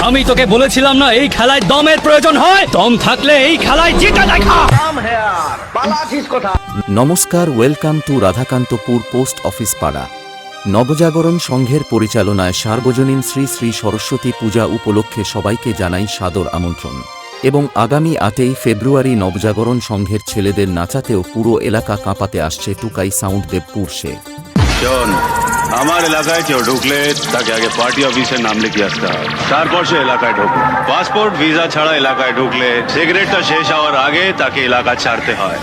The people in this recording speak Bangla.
আমি তোকে বলেছিলাম না এই খেলায় দমের প্রয়োজন হয়, দম থাকলে এই খেলায় জিতে দেখা। নমস্কার, welcome to Radhakantapur post office পাড়া। নবজাগরণ সংঘের পরিচালনায় সার্বজনীন শ্রী শ্রী সরস্বতী পূজা উপলক্ষে সবাইকে জানাই সাদর আমন্ত্রণ। এবং আগামী 8ই ফেব্রুয়ারি নবজাগরণ সংঘের ছেলেদের নাচাতেও পুরো এলাকা কাঁপাতে আসছে টুকাই সাউন্ড দেবপুর সে। শোন, আমার এলাকায় কেউ ঢুকলে তাকে আগে পার্টি অফিসে নাম লিখিয়ে আসতে হয়, তারপর সে এলাকায় ঢোকে। পাসপোর্ট ভিসা ছাড়া এলাকায় ঢুকলে সিগারেটটা শেষ হওয়ার আগে তাকে এলাকা ছাড়তে হয়।